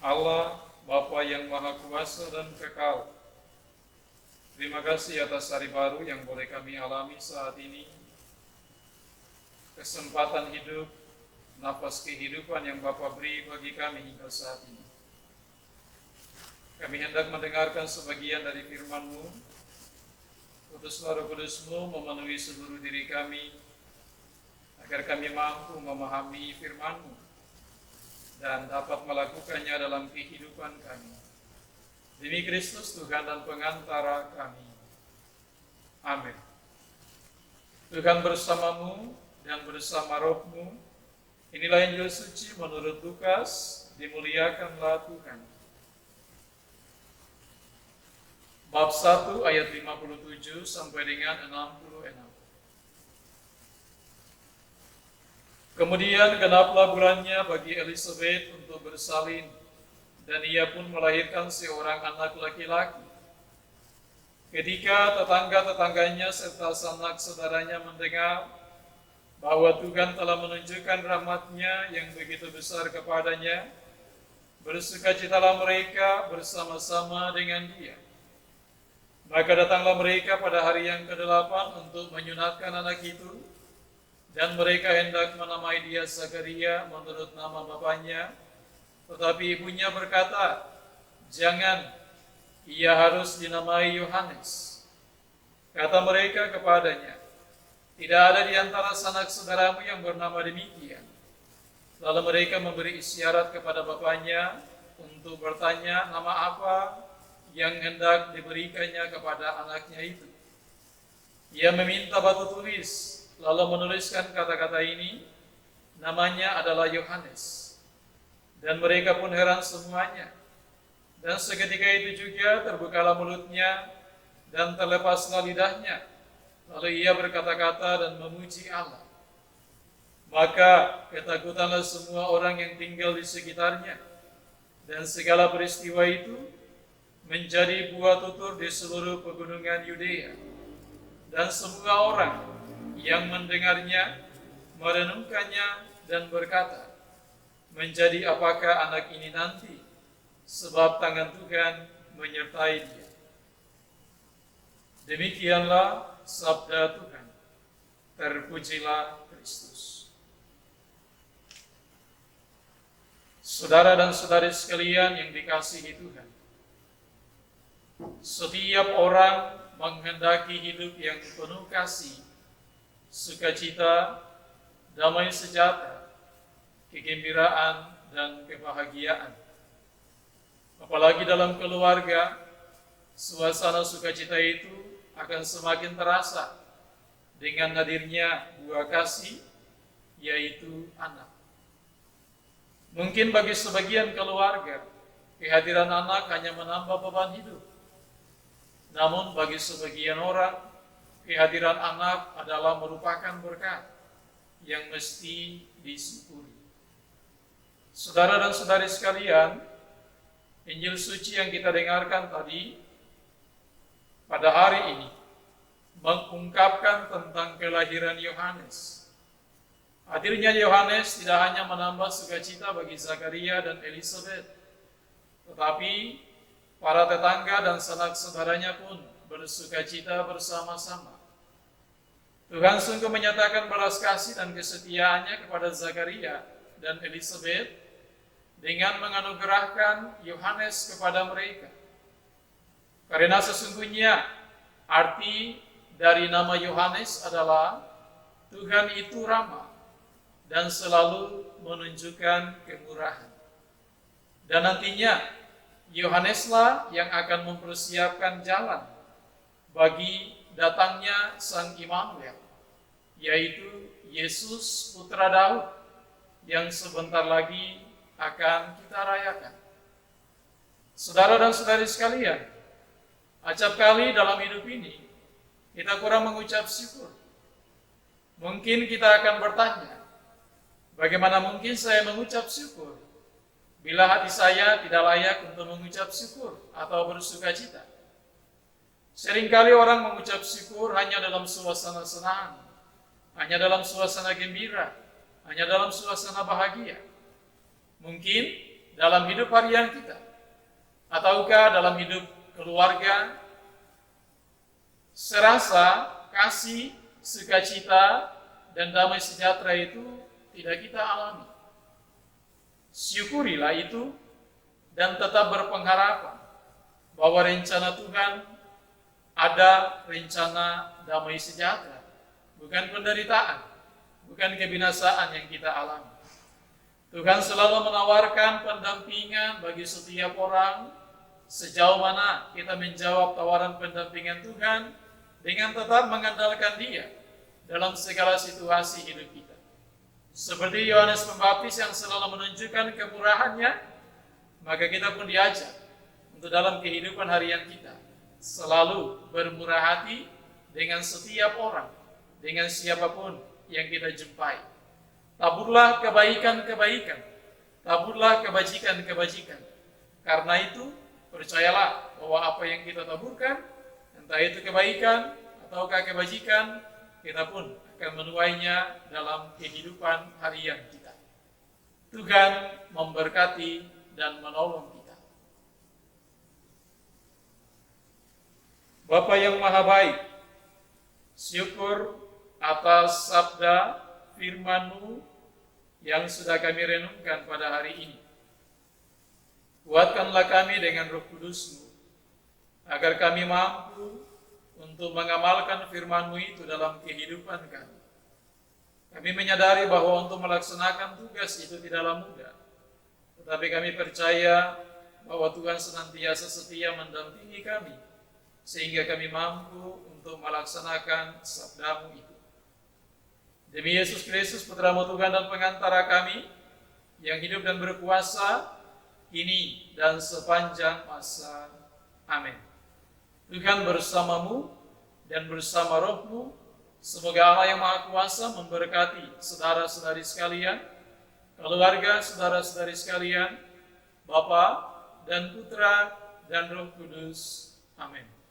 Allah, Bapa yang Maha Kuasa dan Kekal, terima kasih atas hari baru yang boleh kami alami saat ini, kesempatan hidup, nafas kehidupan yang Bapa beri bagi kami hingga saat ini. Kami hendak mendengarkan sebagian dari firman-Mu. Utuslah Roh Kudus-Mu memenuhi seluruh diri kami, agar kami mampu memahami firman-Mu dan dapat melakukannya dalam kehidupan kami. Demi Kristus Tuhan dan pengantara kami. Amin. Tuhan bersamamu dan bersama roh-Mu. Inilah Injil suci menurut Lukas, dimuliakanlah Tuhan. Bab 1 ayat 57 sampai dengan 66. Kemudian genaplah bulannya bagi Elizabeth untuk bersalin, dan ia pun melahirkan seorang anak laki-laki. Ketika tetangga-tetangganya serta sanak saudaranya mendengar bahwa Tuhan telah menunjukkan rahmat-Nya yang begitu besar kepadanya, bersukacitalah mereka bersama-sama dengan dia. Maka datanglah mereka pada hari yang ke-8 untuk menyunatkan anak itu, dan mereka hendak menamai dia Zakaria menurut nama bapaknya, tetapi ibunya berkata, "Jangan, ia harus dinamai Yohanes." Kata mereka kepadanya, "Tidak ada di antara sanak saudaramu yang bernama demikian." Lalu mereka memberi isyarat kepada bapaknya untuk bertanya nama apa yang hendak diberikannya kepada anaknya itu. Ia meminta batu tulis, lalu menuliskan kata-kata ini, namanya adalah Yohanes. Dan mereka pun heran semuanya. Dan seketika itu juga terbukalah mulutnya dan terlepaslah lidahnya. Lalu ia berkata-kata dan memuji Allah. Maka ketakutanlah semua orang yang tinggal di sekitarnya. Dan segala peristiwa itu menjadi buah tutur di seluruh pegunungan Yudea. Dan semua orang yang mendengarnya merenungkannya dan berkata, "Menjadi apakah anak ini nanti? Sebab tangan Tuhan menyertai dia." Demikianlah sabda Tuhan. Terpujilah Kristus. Saudara dan saudari sekalian yang dikasihi Tuhan, setiap orang menghendaki hidup yang penuh kasih, sukacita, damai sejahtera, kegembiraan, dan kebahagiaan. Apalagi dalam keluarga, suasana sukacita itu akan semakin terasa dengan hadirnya buah kasih, yaitu anak. Mungkin bagi sebagian keluarga, kehadiran anak hanya menambah beban hidup. Namun bagi sebagian orang, kehadiran anak adalah merupakan berkat yang mesti disyukuri. Saudara dan saudari sekalian, Injil suci yang kita dengarkan tadi pada hari ini mengungkapkan tentang kelahiran Yohanes. Hadirnya Yohanes tidak hanya menambah sukacita bagi Zakaria dan Elizabeth, tetapi para tetangga dan sanak saudaranya pun bersukacita bersama-sama. Tuhan sungguh menyatakan balas kasih dan kesetiaannya kepada Zakaria dan Elizabeth dengan menganugerahkan Yohanes kepada mereka. Karena sesungguhnya arti dari nama Yohanes adalah Tuhan itu ramah dan selalu menunjukkan kemurahan. Dan nantinya Yohaneslah yang akan mempersiapkan jalan bagi datangnya Sang Immanuel, yaitu Yesus Putra Daud yang sebentar lagi akan kita rayakan. Saudara dan saudari sekalian, acap kali dalam hidup ini kita kurang mengucap syukur. Mungkin kita akan bertanya, bagaimana mungkin saya mengucap syukur bila hati saya tidak layak untuk mengucap syukur atau bersukacita? Seringkali orang mengucap syukur hanya dalam suasana senang, hanya dalam suasana gembira, hanya dalam suasana bahagia. Mungkin dalam hidup harian kita, ataukah dalam hidup keluarga, serasa kasih, sukacita, dan damai sejahtera itu tidak kita alami. Syukurilah itu dan tetap berpengharapan bahwa rencana Tuhan ada rencana damai sejahtera, bukan penderitaan, bukan kebinasaan yang kita alami. Tuhan selalu menawarkan pendampingan bagi setiap orang. Sejauh mana kita menjawab tawaran pendampingan Tuhan dengan tetap mengandalkan Dia dalam segala situasi hidup kita. Seperti Yohanes Pembaptis yang selalu menunjukkan kemurahannya, maka kita pun diajak untuk dalam kehidupan harian kita selalu bermurah hati dengan setiap orang, dengan siapapun yang kita jumpai. Taburlah kebaikan-kebaikan, taburlah kebajikan-kebajikan. Karena itu, percayalah bahwa apa yang kita taburkan, entah itu kebaikan ataukah kebajikan, kita pun akan menuainya dalam kehidupan harian kita. Tuhan memberkati dan menolong kita. Bapa yang Maha Baik, syukur atas sabda firman-Mu yang sudah kami renungkan pada hari ini. Kuatkanlah kami dengan Roh Kudus-Mu, agar kami mampu untuk mengamalkan firman-Mu itu dalam kehidupan kami. Kami menyadari bahwa untuk melaksanakan tugas itu tidaklah mudah, tetapi kami percaya bahwa Tuhan senantiasa setia mendampingi kami, sehingga kami mampu untuk melaksanakan sabda-Mu itu. Demi Yesus Kristus, Putra-Mu Tuhan dan pengantara kami, yang hidup dan berkuasa, kini dan sepanjang masa. Amin. Tuhan bersamamu dan bersama Roh-Mu. Semoga Allah yang Maha Kuasa memberkati saudara-saudari sekalian, keluarga saudara-saudari sekalian, Bapa dan Putra dan Roh Kudus. Amin.